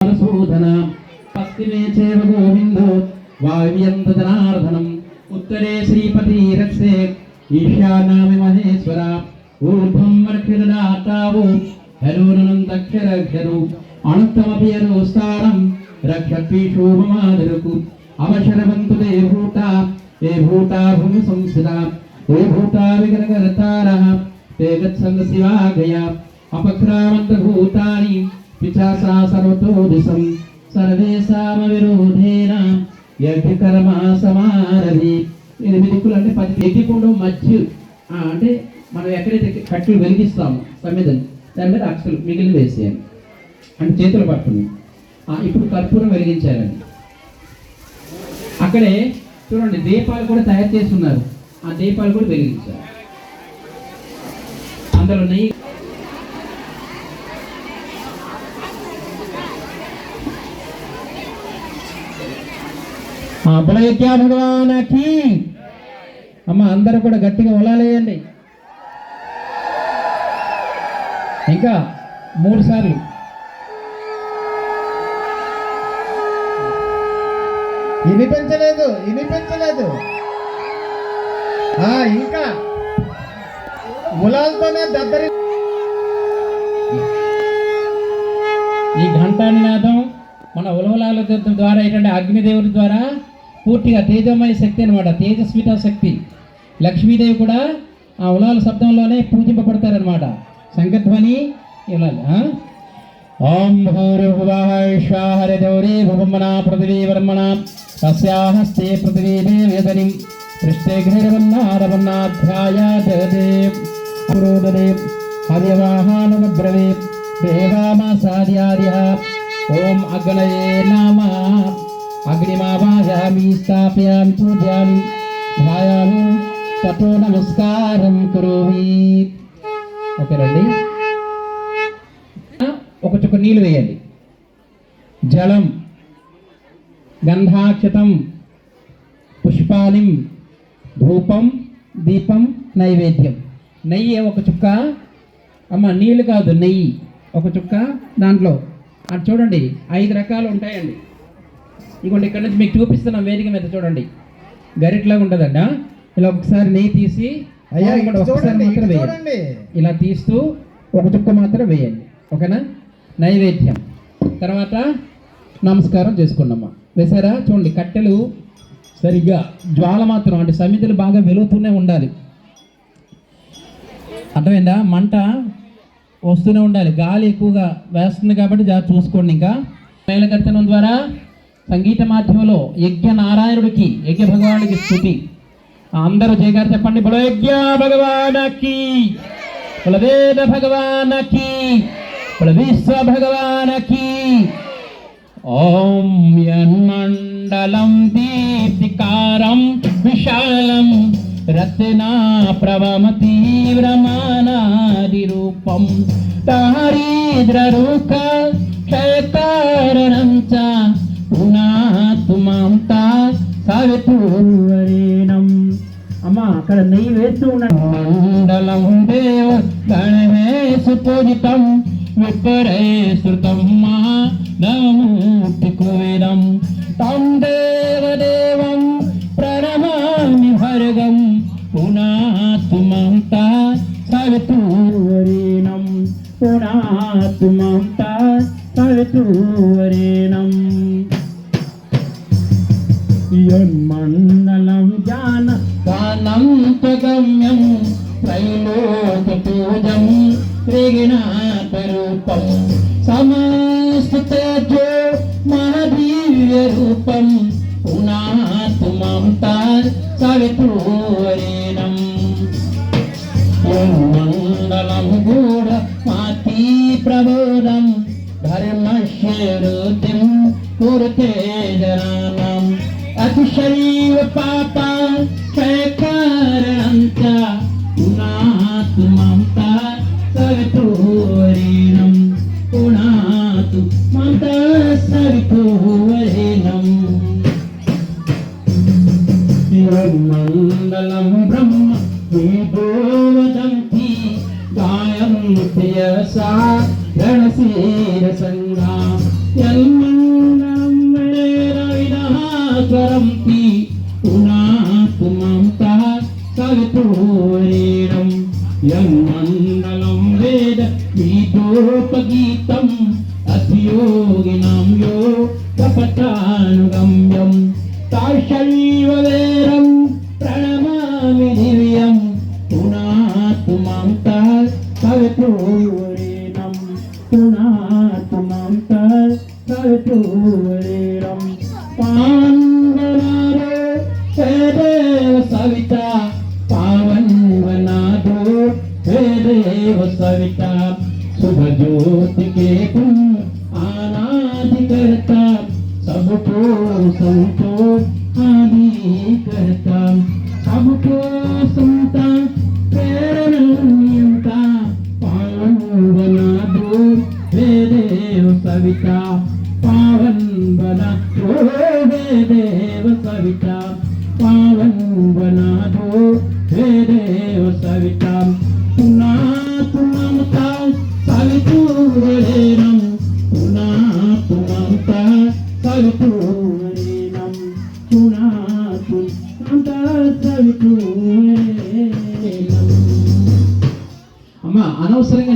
पश्चिमे चैव गोविन्दो वायव्यं जनार्दनम् उत्तरे श्रीपति रक्षे ईशानामि महेश्वरा ऊर्ध्वं वर्षिर्दातावो हरोरनं दक्षरक्षरु अनन्तमपि यरोस्तारं रक्षत्विशोभमादरकु अवशरवन्तु ते भूता भूमि संस्थिता ते भूता विग्रहकर्तारः ते गच्छन्ति शिवागया अपक्रामन्त भूतानि पिचासा सर्वतो दिशं सर्वेषामविरोधेन యజ్ఞకర్మ సమారధి. 8 దిక్కులు అంటే 10 యజ్ఞకుండం మధ్య అంటే మనం ఎక్కడైతే కట్టెలు వెలిగిస్తాము సమిధని దాని మీద అక్షలు మిగిలిన వేసేయాలి అంటే చేతులు పట్టుకుని ఇప్పుడు కర్పూరం వెలిగించారండి. అక్కడే చూడండి దీపాలు కూడా తయారు చేస్తున్నారు. ఆ దీపాలు కూడా వెలిగించారు. అందులో నెయ్యి బలయజ్ఞా భగవానకి. అమ్మ అందరూ కూడా గట్టిగా ఉలాలేయండి. ఇంకా 3 సార్లు. వినిపించలేదు ఇంకా ఉలాలతోనే దద్దరి. ఈ ఘంటా నినాదం మన ఉలవలాల ద్వారా ఏంటంటే అగ్నిదేవుడి ద్వారా పూర్తిగా తేజమయ శక్తి అనమాట, తేజస్విత శక్తి. లక్ష్మీదేవి కూడా ఆ ఉలాల శబ్దంలోనే పూజింపబడతారనమాట. శంఖధ్వని ఉలాలి. ఓం భూర్భువః స్వాహ హరిగౌరీ భువమనా పృథివీ వర్మణ తస్యాః హస్తే పృథివీ వేదనిం పృష్ఠే ఘైరవన్నారవన్నాధ్యాయాదేవ్ పురోదదేవ్ హర్యవాహానమబ్రవీత్ దేవామాసాద్యాదిః. ఓం అగ్నయే నమః. అగ్నిమావాయామి స్థాపయామి పూజయామి ధ్యాయామి తతో నమస్కారం కరోమి. ఓకేనండి. ఒక చుక్క నీళ్ళు వేయండి. జలం, గంధాక్షతం, పుష్పాలిం, ధూపం, దీపం, నైవేద్యం. నెయ్యి ఒక చుక్క. అమ్మ నీళ్ళు కాదు, నెయ్యి ఒక చుక్క దాంట్లో. అది చూడండి 5 రకాలు ఉంటాయండి. ఇదిగోండి ఇక్కడ నుంచి మీకు చూపిస్తున్నాం వేదిక మీద. చూడండి గరిట్లాగా ఉంటుందండి. ఇలా ఒకసారి నెయ్యి తీసి ఒకసారి మాత్రం వేయండి. ఇలా తీస్తూ ఒక చుక్క మాత్రం వేయండి. ఓకేనా? నైవేద్యం తర్వాత నమస్కారం చేసుకున్నామా. వేసారా? చూడండి కట్టెలు సరిగ్గా జ్వాల మాత్రం అంటే సమితులు బాగా వెలుగుతూనే ఉండాలి. అర్థమైందా? మంట వస్తూనే ఉండాలి. గాలి ఎక్కువగా వేస్తుంది కాబట్టి జాగ్రత్త చూసుకోండి. ఇంకా మేళకర్తనం ద్వారా సంగీత మాధ్యమంలో యజ్ఞ నారాయణుడికి, యజ్ఞ భగవానుడికి స్తుతి. అందరూ జయగారు చెప్పండి. బలో యజ్ఞ భగవానకి, బల వేద భగవానకి, బల విశ్వ భగవానకి. ఓం యన్మండలం దీప్తికారం విశాలం రత్నా ప్రవమతి వ్రమానాది రూపం దారిద్రరూక క్షయకారణం చ పునాతుమాంత సావిత్రువరేణం. అమ్మా అక్కడ నెయ్యి వేస్తూ ఉన్నాడు. మండలం దేవ గణేశు పూజితం విపరే శృతం మహామూర్తి కువేదం తం దేవదేవం ప్రణమామి భర్గం పునాతుమంత సవితుర్వరేణం పునాతుమంత సవితుర్వరేణం. యన్మండలం జాన గానం గమ్యం త్రైలోక పూజం త్రిగుణాత్మ రూపం సమస్తతేజో మహాదివ్య రూపం పునాతుమంత సవితుర్వరేణం. మండలం గూఢ మాతి ప్రబోధం ధర్మస్య రుతిం కురుతే జనానాం అతిశైవ పాప క్షయకారణం చ పునాతుమంత సవితుర్వరేణం పునాతుమంత సవితుర్వరేణం. మండలం బ్రహ్మ విదో వదంతి గాయం యశా గణశీర సంఘా యన్మండలం వేదవిదహాస్వరంతి పునాతుమంత కవితూరీరం యన్మండలం వేద గీతోపగీతం అధియోగినాం యో కపటానుగమ్యం తాశైవవేరం ప్రణమామి దివ్యం పునాతుమంత కవితూరీరం పునాతుమంత కవితూరీరం పావన్వనాదో వేదేవ సవిత పావన్వనాదో వేదేవ సవిత शुभज्योति के तुम आनादि करता सबको संतो आदि करता सबको संता प्रेरणीयता पावन बना दो हे देव सविता पावन बना दो हे देव सविता पावन बना दो हे देव सविता पुनातुममता सवितुर्वरेणं पुनातुममता सवितुर्वरेणं पुनातुममता सवितुर्वरेणं అమ్మ అనవసరంగా